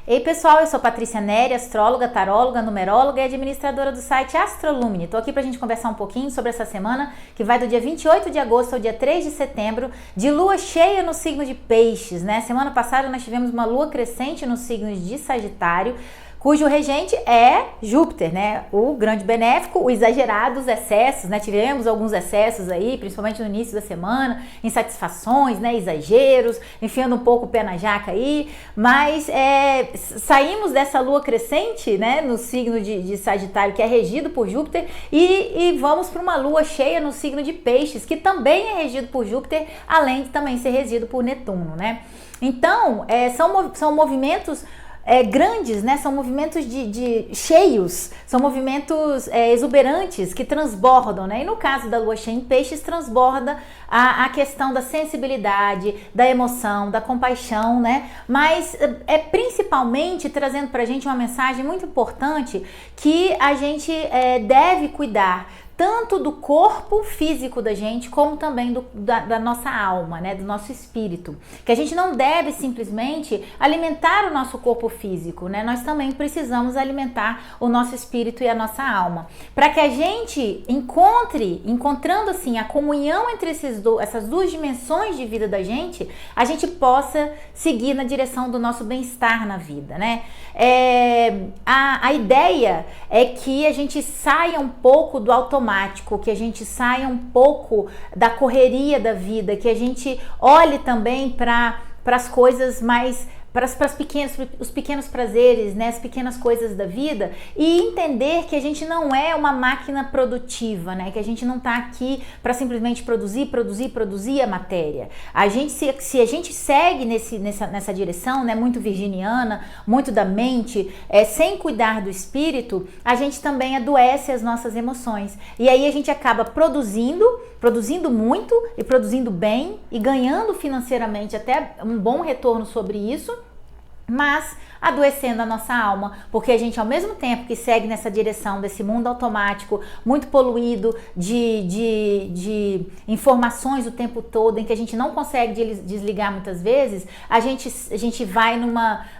Ei pessoal, eu sou Patrícia Neri, astróloga, taróloga, numeróloga e administradora do site Astrolumine. Tô aqui pra gente conversar um pouquinho sobre essa semana que vai do dia 28 de agosto ao dia 3 de setembro, de lua cheia no signo de Peixes, né? Semana passada nós tivemos uma lua crescente no signo de Sagitário, cujo regente é Júpiter, né? O grande benéfico, o exagerado, os excessos, né? Tivemos alguns excessos aí, principalmente no início da semana, insatisfações, né? Exageros, enfiando um pouco o pé na jaca aí, mas saímos dessa lua crescente, né? No signo de Sagitário, que é regido por Júpiter, e vamos para uma lua cheia no signo de Peixes, que também é regido por Júpiter, além de também ser regido por Netuno, né? Então, são movimentos grandes, né? São movimentos de cheios, são movimentos exuberantes que transbordam, né? E no caso da lua cheia em Peixes, transborda a questão da sensibilidade, da emoção, da compaixão, né? Mas principalmente trazendo pra gente uma mensagem muito importante que a gente deve cuidar tanto do corpo físico da gente, como também da nossa alma, né, do nosso espírito. Que a gente não deve simplesmente alimentar o nosso corpo físico, né? Nós também precisamos alimentar o nosso espírito e a nossa alma. Para que a gente encontrando assim a comunhão entre essas duas dimensões de vida da gente, a gente possa seguir na direção do nosso bem-estar na vida, né? A ideia é que a gente saia um pouco do automático, que a gente saia um pouco da correria da vida, que a gente olhe também para as coisas mais, para os pequenos prazeres, né, as pequenas coisas da vida, e entender que a gente não é uma máquina produtiva, né, que a gente não está aqui para simplesmente produzir a matéria. Se a gente segue nessa direção, né, muito virginiana, muito da mente, sem cuidar do espírito, a gente também adoece as nossas emoções. E aí a gente acaba produzindo muito e produzindo bem e ganhando financeiramente até um bom retorno sobre isso, mas adoecendo a nossa alma, porque a gente, ao mesmo tempo que segue nessa direção desse mundo automático, muito poluído de informações o tempo todo, em que a gente não consegue desligar muitas vezes, a gente vai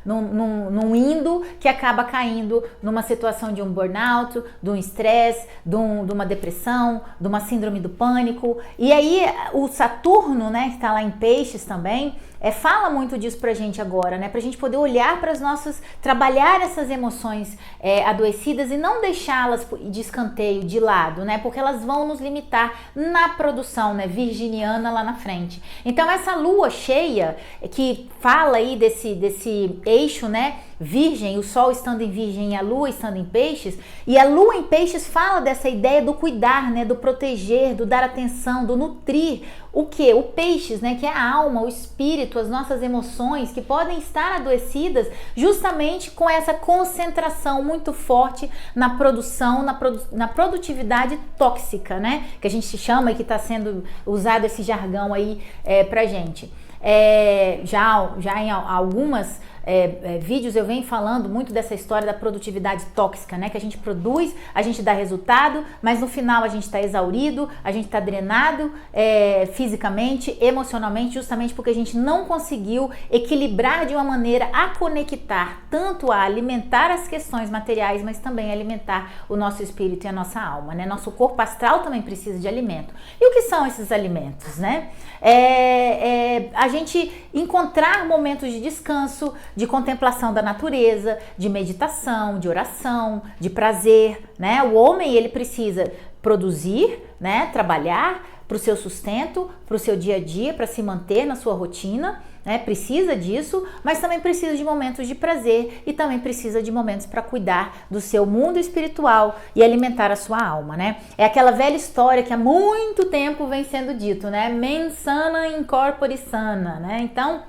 num indo que acaba caindo numa situação de um burnout, de um estresse, de uma depressão, de uma síndrome do pânico. E aí o Saturno, né, que está lá em Peixes também, fala muito disso pra gente agora, né? Pra gente poder olhar para as nossas, trabalhar essas emoções adoecidas e não deixá-las de escanteio, de lado, né? Porque elas vão nos limitar na produção, né? Virginiana lá na frente. Então essa lua cheia que fala aí desse eixo, né? Virgem, o Sol estando em Virgem e a Lua estando em Peixes, e a Lua em Peixes fala dessa ideia do cuidar, né, do proteger, do dar atenção, do nutrir. O que? O Peixes, né, que é a alma, o espírito, as nossas emoções que podem estar adoecidas justamente com essa concentração muito forte na produção, na produtividade tóxica, né, que a gente chama e que está sendo usado esse jargão aí pra gente. Já em algumas vídeos eu venho falando muito dessa história da produtividade tóxica, né? Que a gente produz, a gente dá resultado, mas no final a gente está exaurido, a gente está drenado fisicamente, emocionalmente, justamente porque a gente não conseguiu equilibrar de uma maneira a conectar, tanto a alimentar as questões materiais, mas também alimentar o nosso espírito e a nossa alma, né? Nosso corpo astral também precisa de alimento. E o que são esses alimentos, né? A gente encontrar momentos de descanso, de contemplação da natureza, de meditação, de oração, de prazer, né? O homem, ele precisa produzir, né? Trabalhar para o seu sustento, para o seu dia a dia, para se manter na sua rotina, né? Precisa disso, mas também precisa de momentos de prazer e também precisa de momentos para cuidar do seu mundo espiritual e alimentar a sua alma, né? É aquela velha história que há muito tempo vem sendo dito, né? Mens sana in corpore sana, né? Então,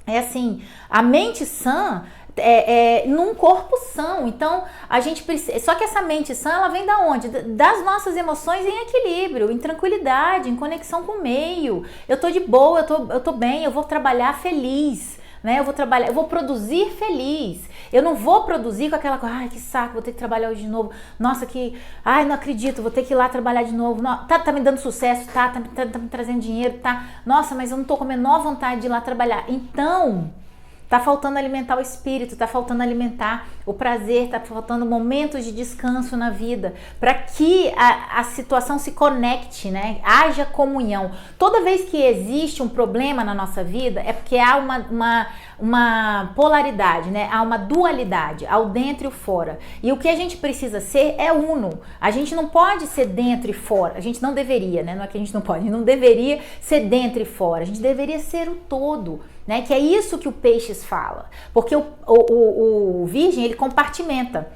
assim, a mente sã num corpo são. Então a gente precisa, só que essa mente sã, ela vem da onde? Das nossas emoções em equilíbrio, em tranquilidade, em conexão com o meio. Eu tô de boa, eu tô bem, eu vou trabalhar feliz, né? Eu vou produzir feliz. Eu não vou produzir com aquela coisa, ai, que saco, vou ter que trabalhar hoje de novo. Nossa, ai, não acredito, vou ter que ir lá trabalhar de novo. Tá me dando sucesso, tá me trazendo dinheiro, tá. Nossa, mas eu não tô com a menor vontade de ir lá trabalhar. Então, tá faltando alimentar o espírito, tá faltando alimentar o prazer, tá faltando momentos de descanso na vida, para que a situação se conecte, né? Haja comunhão. Toda vez que existe um problema na nossa vida, é porque há uma polaridade, né? Há uma dualidade, ao dentro e o fora. E o que a gente precisa ser é uno. A gente não pode ser dentro e fora. A gente não deveria, né? Não é que a gente não pode, a gente não deveria ser dentro e fora. A gente deveria ser o todo, né? Que é isso que o Peixes fala. Porque o Virgem, ele compartimenta.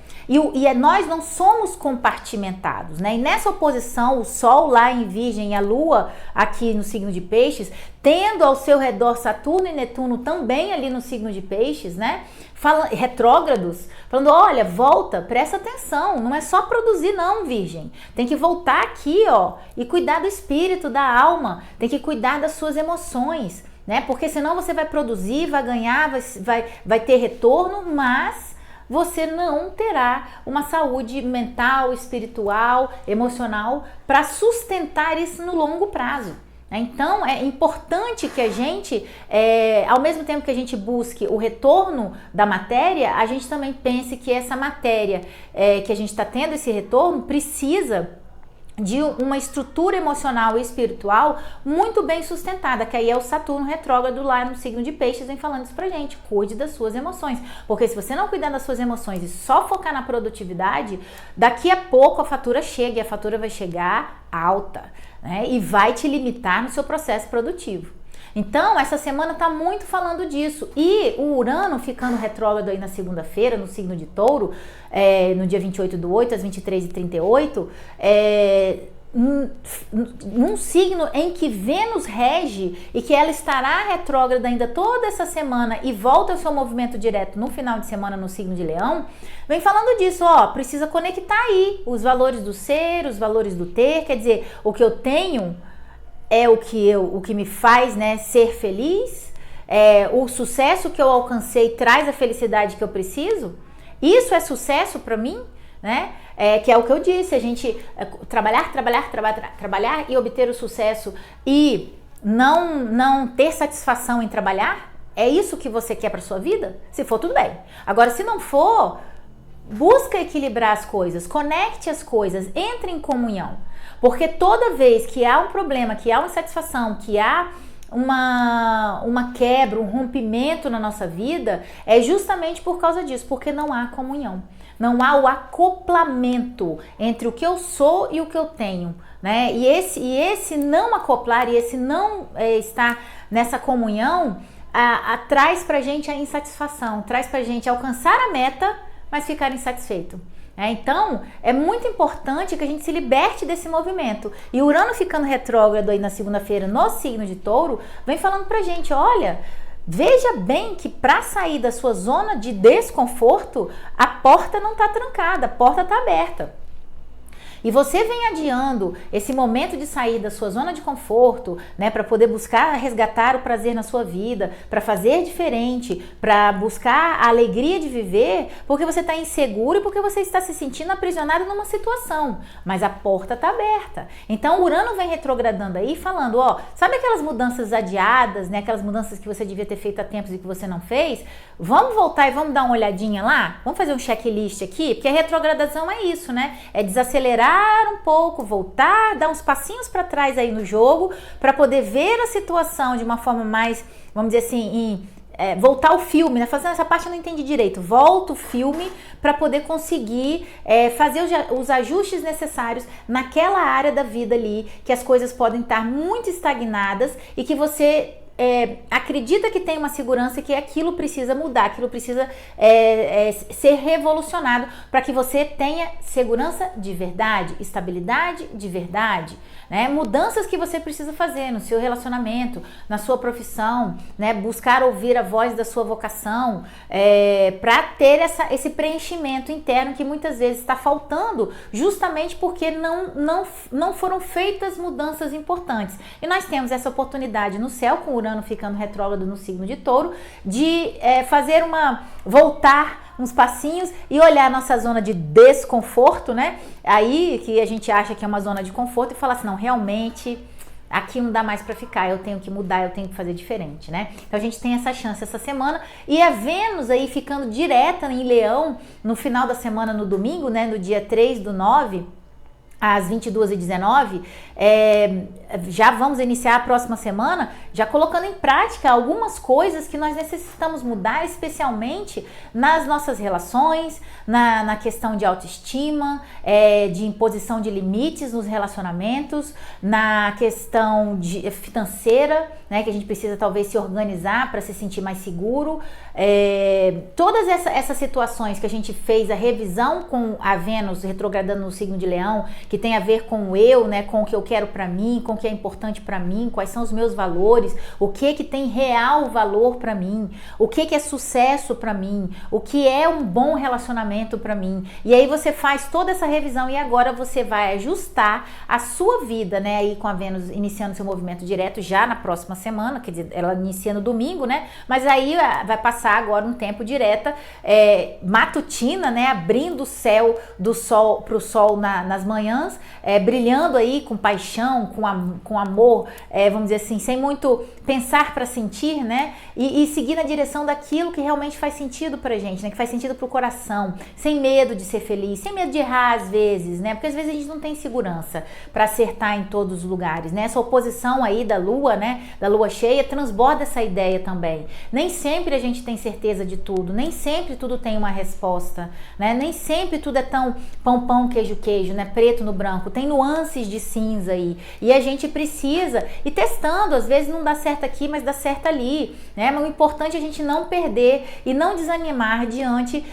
Nós não somos compartimentados, né? E nessa oposição, o Sol lá em Virgem e a Lua aqui no signo de Peixes, tendo ao seu redor Saturno e Netuno também ali no signo de Peixes, né? Retrógrados, falando, olha, volta, presta atenção, não é só produzir não, Virgem. Tem que voltar aqui, ó, e cuidar do espírito, da alma, tem que cuidar das suas emoções, né? Porque senão você vai produzir, vai ganhar, vai ter retorno, mas você não terá uma saúde mental, espiritual, emocional para sustentar isso no longo prazo. Então é importante que a gente, ao mesmo tempo que a gente busque o retorno da matéria, a gente também pense que essa matéria que a gente está tendo esse retorno precisa de uma estrutura emocional e espiritual muito bem sustentada, que aí é o Saturno retrógrado lá no signo de Peixes, vem falando isso pra gente, cuide das suas emoções, porque se você não cuidar das suas emoções e só focar na produtividade, daqui a pouco a fatura chega, e a fatura vai chegar alta, né, e vai te limitar no seu processo produtivo. Então, essa semana tá muito falando disso. E o Urano ficando retrógrado aí na segunda-feira, no signo de Touro, no dia 28/8, às 23h38, num signo em que Vênus rege e que ela estará retrógrada ainda toda essa semana e volta ao seu movimento direto no final de semana no signo de Leão, vem falando disso, ó, precisa conectar aí os valores do ser, os valores do ter, quer dizer, o que eu tenho é o que me faz, né, ser feliz, o sucesso que eu alcancei traz a felicidade que eu preciso, isso é sucesso para mim, né? Que é o que eu disse, a gente trabalhar e obter o sucesso e não ter satisfação em trabalhar, é isso que você quer para sua vida? Se for, tudo bem. Agora, se não for, busca equilibrar as coisas, conecte as coisas, entre em comunhão. Porque toda vez que há um problema, que há uma insatisfação, que há uma quebra, um rompimento na nossa vida, é justamente por causa disso, porque não há comunhão. Não há o acoplamento entre o que eu sou e o que eu tenho, né? E esse não acoplar, e esse não estar nessa comunhão, traz pra gente a insatisfação, traz pra gente alcançar a meta, mas ficar insatisfeito. Então, é muito importante que a gente se liberte desse movimento. E o Urano ficando retrógrado aí na segunda-feira no signo de Touro, vem falando pra gente, olha, veja bem que para sair da sua zona de desconforto, a porta não tá trancada, a porta tá aberta. E você vem adiando esse momento de sair da sua zona de conforto, né, para poder buscar resgatar o prazer na sua vida, para fazer diferente, para buscar a alegria de viver, porque você está inseguro e porque você está se sentindo aprisionado numa situação, mas a porta está aberta. Então o Urano vem retrogradando aí, falando, ó, sabe aquelas mudanças adiadas, né, aquelas mudanças que você devia ter feito há tempos e que você não fez? Vamos voltar e vamos dar uma olhadinha lá? Vamos fazer um checklist aqui? Porque a retrogradação é isso, né? É desacelerar um pouco, voltar, dar uns passinhos para trás aí no jogo, para poder ver a situação de uma forma mais, vamos dizer assim, voltar o filme, né? Fazendo essa parte eu não entendi direito. Volta o filme para poder conseguir fazer os ajustes necessários naquela área da vida ali, que as coisas podem estar muito estagnadas e que você acredita que tem uma segurança, que aquilo precisa mudar, aquilo precisa ser revolucionado para que você tenha segurança de verdade, estabilidade de verdade, né? Mudanças que você precisa fazer no seu relacionamento, na sua profissão, né? Buscar ouvir a voz da sua vocação, para ter esse preenchimento interno que muitas vezes está faltando, justamente porque não foram feitas mudanças importantes. E nós temos essa oportunidade no céu, com Urano ficando retrógrado no signo de Touro, de voltar uns passinhos e olhar a nossa zona de desconforto, né? Aí que a gente acha que é uma zona de conforto, e falar assim, não, realmente aqui não dá mais para ficar, eu tenho que mudar, eu tenho que fazer diferente, né? Então a gente tem essa chance essa semana, e a Vênus aí ficando direta em Leão no final da semana, no domingo, né, no dia 3/9, às 22h19, já vamos iniciar a próxima semana, já colocando em prática algumas coisas que nós necessitamos mudar, especialmente nas nossas relações, na questão de autoestima, de imposição de limites nos relacionamentos, na questão financeira, né, que a gente precisa talvez se organizar para se sentir mais seguro. Todas essas situações que a gente fez a revisão com a Vênus retrogradando no signo de Leão, que tem a ver com o eu, né, com o que eu quero para mim, com o que é importante para mim, quais são os meus valores, o que tem real valor para mim, o que é sucesso para mim, o que é um bom relacionamento para mim. E aí você faz toda essa revisão e agora você vai ajustar a sua vida, né, aí com a Vênus iniciando seu movimento direto já na próxima semana, quer dizer, ela inicia no domingo, né, mas aí vai passar agora um tempo direta, matutina, né, abrindo o céu do sol para o sol nas manhãs, brilhando aí com paixão, com amor, vamos dizer assim, sem muito pensar para sentir, né, e seguir na direção daquilo que realmente faz sentido pra gente, né, que faz sentido pro coração, sem medo de ser feliz, sem medo de errar às vezes, né, porque às vezes a gente não tem segurança para acertar em todos os lugares, né, essa oposição aí da lua, né, da lua cheia, transborda essa ideia também. Nem sempre a gente tem certeza de tudo, nem sempre tudo tem uma resposta, né, nem sempre tudo é tão pão, queijo, né, preto no branco, tem nuances de cinza aí, e a gente precisa ir testando, às vezes não dá certo aqui, mas dá certo ali, né, mas o importante é a gente não perder e não desanimar diante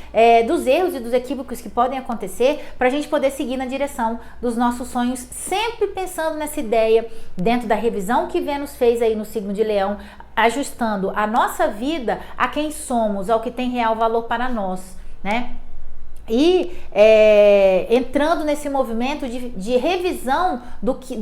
dos erros e dos equívocos que podem acontecer, para a gente poder seguir na direção dos nossos sonhos, sempre pensando nessa ideia, dentro da revisão que Vênus fez aí no signo de Leão, ajustando a nossa vida a quem somos, ao que tem real valor para nós, né? E entrando nesse movimento de revisão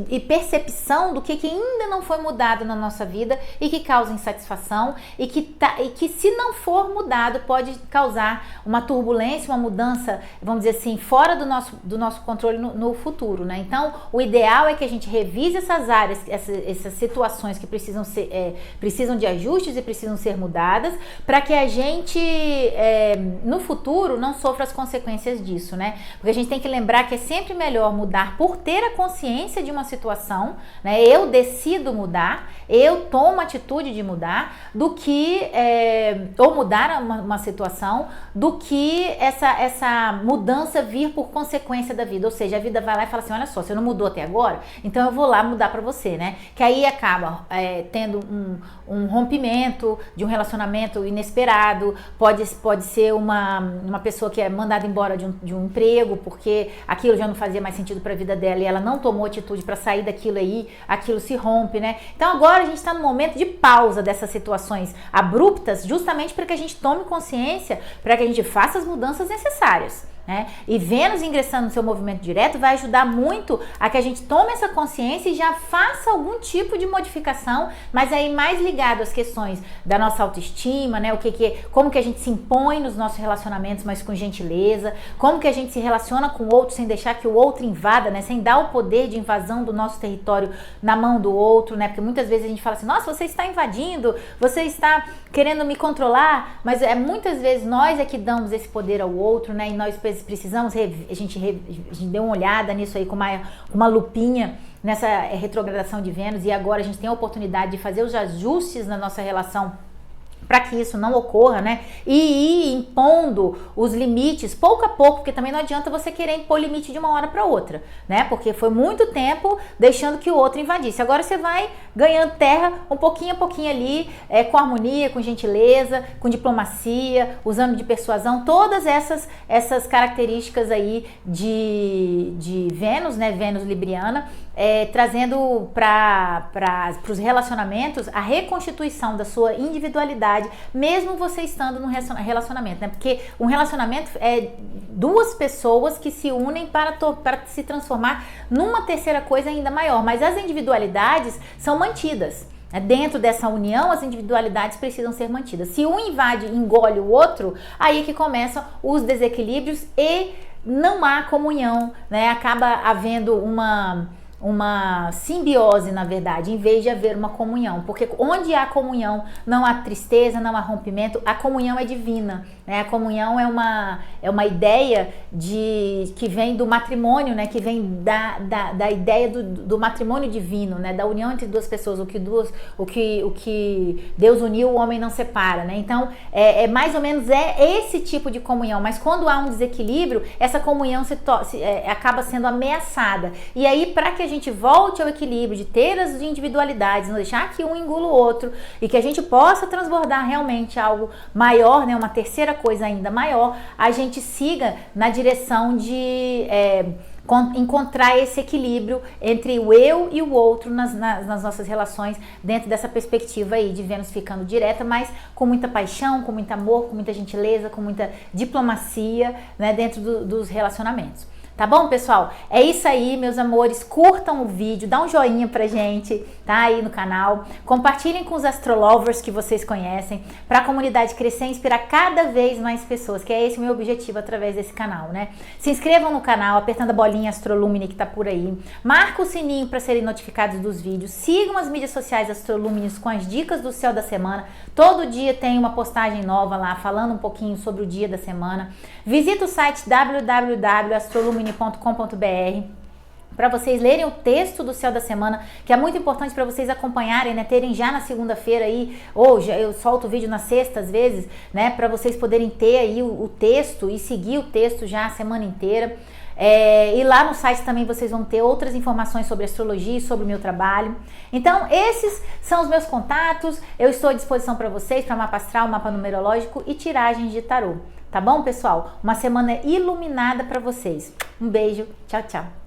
e percepção do que ainda não foi mudado na nossa vida e que causa insatisfação e que se não for mudado pode causar uma turbulência, uma mudança, vamos dizer assim, fora do nosso controle no futuro, né? Então o ideal é que a gente revise essas áreas, essas situações que precisam de ajustes e precisam ser mudadas, para que a gente no futuro não sofra as consequências disso, né? Porque a gente tem que lembrar que é sempre melhor mudar por ter a consciência de uma situação, né? Eu decido mudar, eu tomo a atitude de mudar, do que ou mudar uma situação, do que essa mudança vir por consequência da vida. Ou seja, a vida vai lá e fala assim: olha só, você não mudou até agora, então eu vou lá mudar pra você, né? Que aí acaba tendo um rompimento de um relacionamento inesperado, pode ser uma pessoa que é mandada embora de um emprego porque aquilo já não fazia mais sentido para a vida dela e ela não tomou atitude para sair daquilo aí, aquilo se rompe, né? Então agora a gente está no momento de pausa dessas situações abruptas, justamente para que a gente tome consciência, para que a gente faça as mudanças necessárias, né? E Vênus ingressando no seu movimento direto vai ajudar muito a que a gente tome essa consciência e já faça algum tipo de modificação, mas aí mais ligado às questões da nossa autoestima, né? Como que a gente se impõe nos nossos relacionamentos, mas com gentileza, como que a gente se relaciona com o outro sem deixar que o outro invada, né? Sem dar o poder de invasão do nosso território na mão do outro, né? Porque muitas vezes a gente fala assim: nossa, você está invadindo, você está querendo me controlar, mas muitas vezes nós é que damos esse poder ao outro, né? E nós precisamos, a gente deu uma olhada nisso aí com uma lupinha nessa retrogradação de Vênus, e agora a gente tem a oportunidade de fazer os ajustes na nossa relação para que isso não ocorra, né? E ir impondo os limites pouco a pouco, porque também não adianta você querer impor limite de uma hora para outra, né? Porque foi muito tempo deixando que o outro invadisse. Agora você vai ganhando terra um pouquinho a pouquinho ali, com harmonia, com gentileza, com diplomacia, usando de persuasão, todas essas características aí de Vênus, né? Vênus libriana, trazendo para os relacionamentos a reconstituição da sua individualidade, mesmo você estando num relacionamento, né? Porque um relacionamento é duas pessoas que se unem para se transformar numa terceira coisa ainda maior, mas as individualidades são mantidas. Dentro dessa união, as individualidades precisam ser mantidas. Se um invade e engole o outro, aí é que começam os desequilíbrios e não há comunhão, né? Acaba havendo uma simbiose, na verdade, em vez de haver uma comunhão, porque onde há comunhão não há tristeza, não há rompimento, a comunhão é divina, né? A comunhão é uma ideia que vem do matrimônio, né? Que vem da ideia do matrimônio divino, né? Da união entre duas pessoas, o que Deus uniu, o homem não separa, né? Então, mais ou menos esse tipo de comunhão, mas quando há um desequilíbrio, essa comunhão acaba sendo ameaçada, e aí para que a gente volte ao equilíbrio, de ter as individualidades, não deixar que um engula o outro, e que a gente possa transbordar realmente algo maior, né? Uma terceira coisa ainda maior, a gente siga na direção de encontrar esse equilíbrio entre o eu e o outro nas nossas relações, dentro dessa perspectiva aí de Vênus ficando direta, mas com muita paixão, com muito amor, com muita gentileza, com muita diplomacia, né, dentro dos relacionamentos. Tá bom, pessoal? É isso aí, meus amores. Curtam o vídeo, dá um joinha pra gente, tá? Aí no canal. Compartilhem com os astrolovers que vocês conhecem, pra comunidade crescer e inspirar cada vez mais pessoas, que é esse o meu objetivo através desse canal, né? Se inscrevam no canal, apertando a bolinha Astrolumine que tá por aí. Marca o sininho para serem notificados dos vídeos. Sigam as mídias sociais Astrolumines com as dicas do céu da semana. Todo dia tem uma postagem nova lá, falando um pouquinho sobre o dia da semana. Visita o site www.astrolumine.com.br para vocês lerem o texto do céu da semana, que é muito importante para vocês acompanharem, né? Terem já na segunda-feira aí, ou já eu solto o vídeo na sexta às vezes, né? Para vocês poderem ter aí o texto e seguir o texto já a semana inteira. E lá no site também vocês vão ter outras informações sobre astrologia e sobre o meu trabalho. Então esses são os meus contatos. Eu estou à disposição para vocês, para mapa astral, mapa numerológico e tiragens de tarô. Tá bom, pessoal? Uma semana iluminada para vocês. Um beijo, tchau, tchau.